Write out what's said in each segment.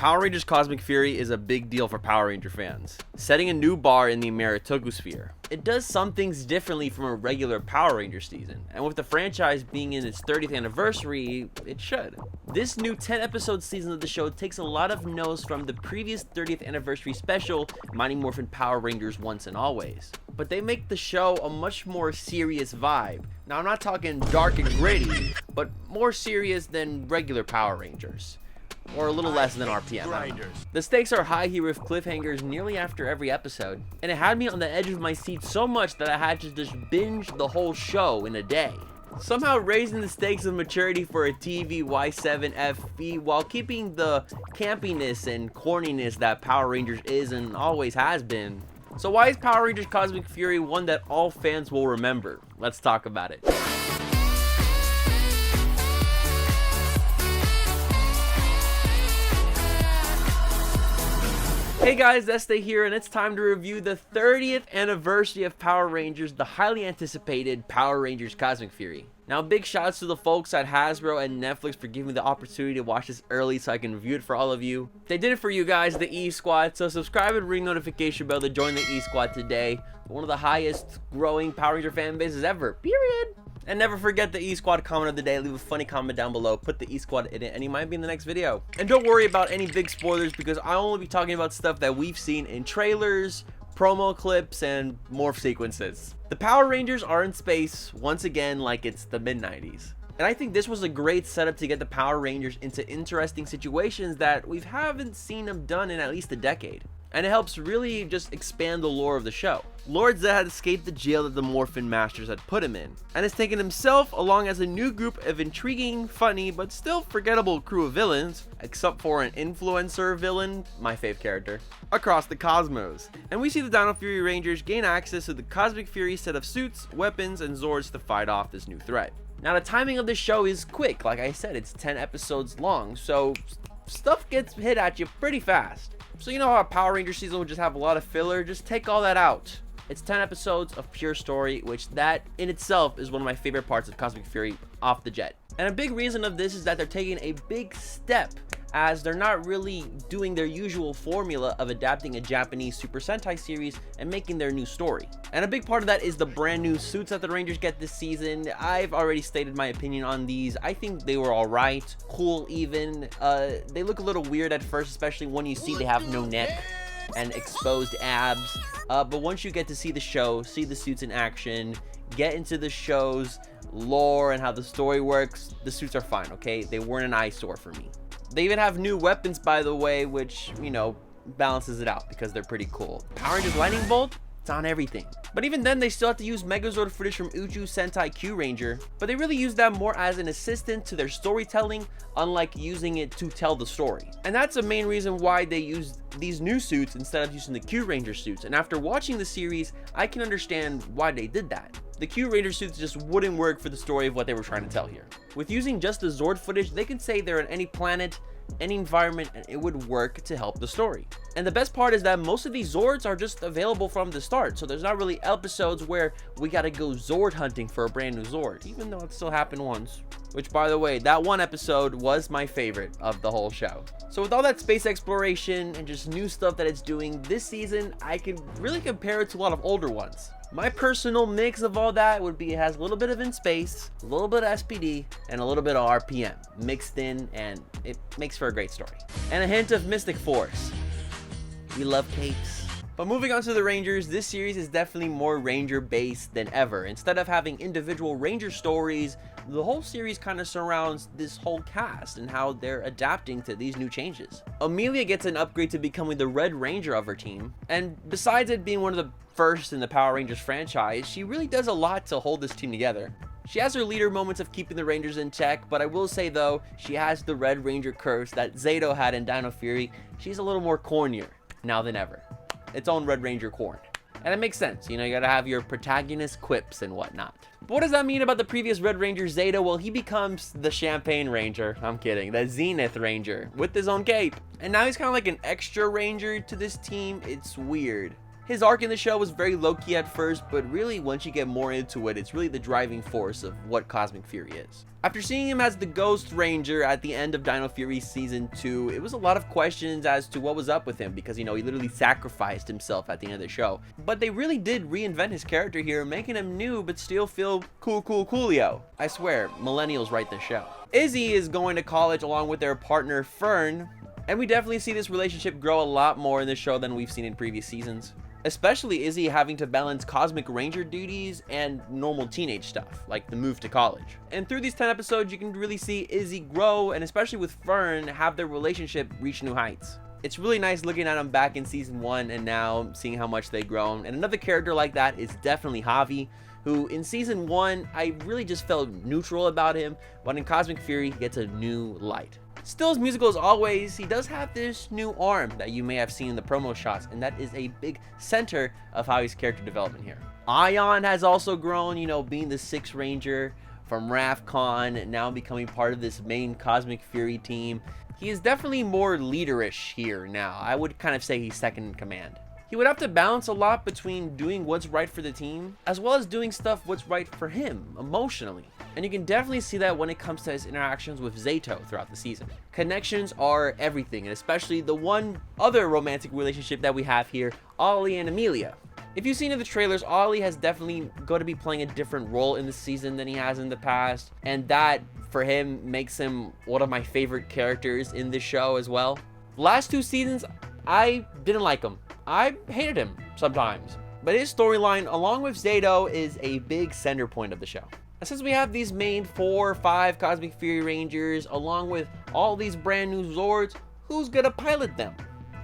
Power Rangers Cosmic Fury is a big deal for Power Ranger fans, setting a new bar in the Ameritogosphere. It does some things differently from a regular Power Ranger season, and with the franchise being in its 30th anniversary, it should. This new 10-episode season of the show takes a lot of notes from the previous 30th anniversary special, Mighty Morphin Power Rangers Once and Always. But they make the show a much more serious vibe. Now, I'm not talking dark and gritty, but more serious than regular Power Rangers. Or a little less than RPM. The stakes are high here with cliffhangers nearly after every episode, and it had me on the edge of my seat so much that I had to just binge the whole show in a day. Somehow raising the stakes of maturity for a TV Y7FB while keeping the campiness and corniness that Power Rangers is and always has been. So why is Power Rangers Cosmic Fury one that all fans will remember? Let's talk about it. Hey guys, Este here, and it's time to review the 30th anniversary of Power Rangers, the highly anticipated Power Rangers Cosmic Fury. Now, big shouts to the folks at Hasbro and Netflix for giving me the opportunity to watch this early so I can review it for all of you. They did it for you guys, the E-Squad, so subscribe and ring notification bell to join the E-Squad today. One of the highest growing Power Ranger fan bases ever, period. And never forget the E-Squad comment of the day. Leave a funny comment down below. Put the E-Squad in it and you might be in the next video. And don't worry about any big spoilers because I'll only be talking about stuff that we've seen in trailers, promo clips, and morph sequences. The Power Rangers are in space once again like it's the mid-90s. And I think this was a great setup to get the Power Rangers into interesting situations that we haven't seen them done in at least a decade. And it helps really just expand the lore of the show. Lord Zedd had escaped the jail that the Morphin Masters had put him in, and has taken himself along as a new group of intriguing, funny, but still forgettable crew of villains, except for an influencer villain, my fave character, across the cosmos. And we see the Dino Fury Rangers gain access to the Cosmic Fury set of suits, weapons, and zords to fight off this new threat. Now, the timing of this show is quick. Like I said, it's 10 episodes long, so stuff gets hit at you pretty fast. So you know how a Power Ranger season would just have a lot of filler? Just take all that out. It's 10 episodes of pure story, which that in itself is one of my favorite parts of Cosmic Fury off the jet. And a big reason of this is that they're taking a big step, as they're not really doing their usual formula of adapting a Japanese Super Sentai series and making their new story. And a big part of that is the brand new suits that the Rangers get this season. I've already stated my opinion on these. I think they were alright, cool even. They look a little weird at first, especially when you see they have no neck and exposed abs. But once you get to see the show, see the suits in action, get into the show's lore and how the story works, the suits are fine, okay? They weren't an eyesore for me. They even have new weapons, by the way, which, you know, balances it out because they're pretty cool. Power Rangers Lightning Bolt, it's on everything. But even then, they still have to use Megazord footage from Uju Sentai Q Ranger, but they really use that more as an assistant to their storytelling, unlike using it to tell the story. And that's the main reason why they used these new suits instead of using the Q Ranger suits. And after watching the series, I can understand why they did that. The Q Ranger suits just wouldn't work for the story of what they were trying to tell here. With using just the Zord footage, they can say they're in any planet, any environment, and it would work to help the story. And the best part is that most of these Zords are just available from the start, so there's not really episodes where we gotta go Zord hunting for a brand new Zord, even though it still happened once. Which, by the way, that one episode was my favorite of the whole show. So with all that space exploration and just new stuff that it's doing this season, I can really compare it to a lot of older ones. My personal mix of all that would be it has a little bit of in space, a little bit of SPD, and a little bit of RPM mixed in, and it makes for a great story. And a hint of Mystic Force. We love capes. But moving on to the Rangers, this series is definitely more Ranger based than ever. Instead of having individual Ranger stories, the whole series kind of surrounds this whole cast and how they're adapting to these new changes. Amelia gets an upgrade to becoming the Red Ranger of her team, and besides it being one of the first in the Power Rangers franchise, she really does a lot to hold this team together. She has her leader moments of keeping the Rangers in check, but I will say though, she has the Red Ranger curse that Zeta had in Dino Fury. She's a little more cornier now than ever. Its own Red Ranger corn. And it makes sense, you know, you gotta have your protagonist quips and whatnot. But what does that mean about the previous Red Ranger Zeta? Well, he becomes the Champagne Ranger. I'm kidding, the Zenith Ranger with his own cape. And now he's kind of like an extra Ranger to this team. It's weird. His arc in the show was very low-key at first, but really once you get more into it, it's really the driving force of what Cosmic Fury is. After seeing him as the Ghost Ranger at the end of Dino Fury Season 2, it was a lot of questions as to what was up with him because, you know, he literally sacrificed himself at the end of the show. But they really did reinvent his character here, making him new but still feel coolio. I swear, millennials write this show. Izzy is going to college along with their partner Fern, and we definitely see this relationship grow a lot more in this show than we've seen in previous seasons. Especially Izzy having to balance Cosmic Ranger duties and normal teenage stuff, like the move to college. And through these 10 episodes, you can really see Izzy grow, and especially with Fern, have their relationship reach new heights. It's really nice looking at them back in Season 1 and now seeing how much they've grown. And another character like that is definitely Javi, who in Season 1, I really just felt neutral about him, but in Cosmic Fury, he gets a new light. Still as musical as always, he does have this new arm that you may have seen in the promo shots, and that is a big center of Javi's character development here. Ion has also grown, you know, being the 6th Ranger from Rafcon, now becoming part of this main Cosmic Fury team. He is definitely more leaderish here now. I would kind of say he's second in command. He would have to balance a lot between doing what's right for the team, as well as doing stuff what's right for him, emotionally. And you can definitely see that when it comes to his interactions with Zeta throughout the season. Connections are everything, and especially the one other romantic relationship that we have here, Ollie and Amelia. If you've seen in the trailers, Ollie has definitely going to be playing a different role in the season than he has in the past, and that, for him, makes him one of my favorite characters in this show as well. The last 2 seasons, I didn't like him. I hated him sometimes, but his storyline along with Zeta is a big center point of the show. And since we have these main 4 or 5 Cosmic Fury Rangers along with all these brand new Zords, who's gonna pilot them?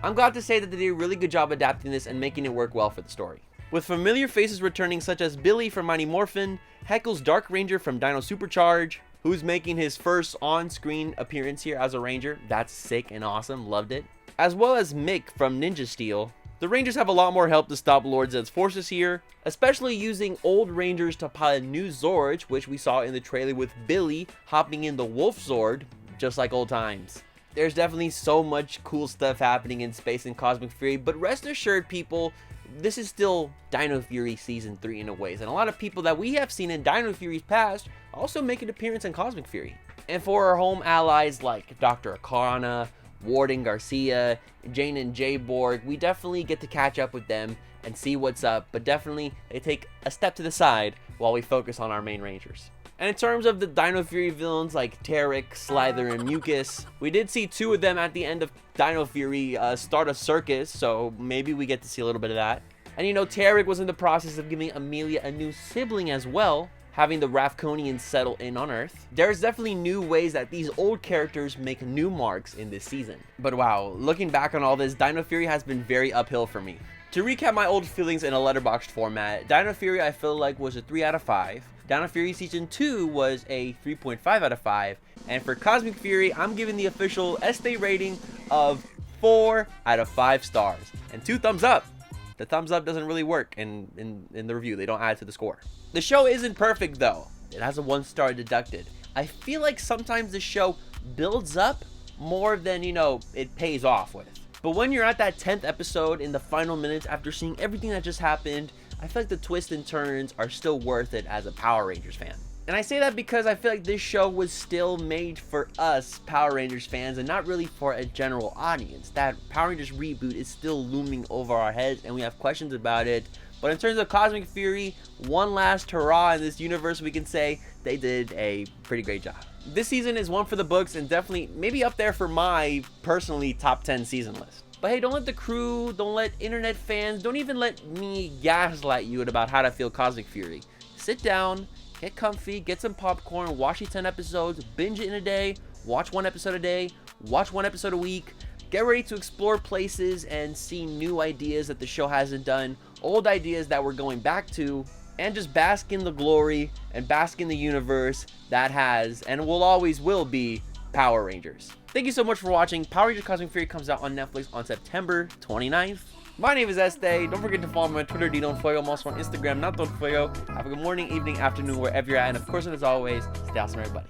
I'm glad to say that they did a really good job adapting this and making it work well for the story. With familiar faces returning such as Billy from Mighty Morphin, Heckle's Dark Ranger from Dino Supercharge, who's making his first on-screen appearance here as a Ranger. That's sick and awesome, loved it. As well as Mick from Ninja Steel. The Rangers have a lot more help to stop Lord Zedd's forces here, especially using old Rangers to pilot new Zords, which we saw in the trailer with Billy hopping in the Wolf Zord, just like old times. There's definitely so much cool stuff happening in space in Cosmic Fury, but rest assured people, this is still Dino Fury Season 3 in a ways, and a lot of people that we have seen in Dino Fury's past also make an appearance in Cosmic Fury. And for our home allies like Dr. Akana, Warden Garcia, Jane and Jay Borg, we definitely get to catch up with them and see what's up, but definitely they take a step to the side while we focus on our main Rangers. And in terms of the Dino Fury villains like Tarek, Slither, and Mucus, we did see 2 of them at the end of Dino Fury start a circus, so maybe we get to see a little bit of that. And you know, Tarek was in the process of giving Amelia a new sibling as well, having the Rafconians settle in on Earth. There's definitely new ways that these old characters make new marks in this season. But wow, looking back on all this, Dino Fury has been very uphill for me. To recap my old feelings in a letterboxed format, Dino Fury I feel like was a 3 out of 5. Dino Fury Season 2 was a 3.5 out of 5. And for Cosmic Fury, I'm giving the official Este rating of 4 out of 5 stars. And 2 thumbs up. The thumbs up doesn't really work in the review. They don't add to the score. The show isn't perfect though. It has a 1 star deducted. I feel like sometimes the show builds up more than, you know, it pays off with. But when you're at that 10th episode in the final minutes after seeing everything that just happened, I feel like the twists and turns are still worth it as a Power Rangers fan. And I say that because I feel like this show was still made for us Power Rangers fans and not really for a general audience. That Power Rangers reboot is still looming over our heads and we have questions about it. But in terms of Cosmic Fury, one last hurrah in this universe, we can say they did a pretty great job. This season is one for the books and definitely maybe up there for my personally top 10 season list. But hey, don't let the crew, don't let internet fans, don't even let me gaslight you about how to feel Cosmic Fury. Sit down, get comfy, get some popcorn, watch these 10 episodes, binge it in a day, watch 1 episode a day, watch 1 episode a week, get ready to explore places and see new ideas that the show hasn't done, old ideas that we're going back to, and just bask in the glory and bask in the universe that has and will always will be Power Rangers. Thank you so much for watching. Power Rangers Cosmic Fury comes out on Netflix on September 29th. My name is Este. Don't forget to follow me on Twitter, Dino Fury. I'm also on Instagram, Not Don Fuego. Have a good morning, evening, afternoon, wherever you're at. And of course, and as always, stay awesome, everybody.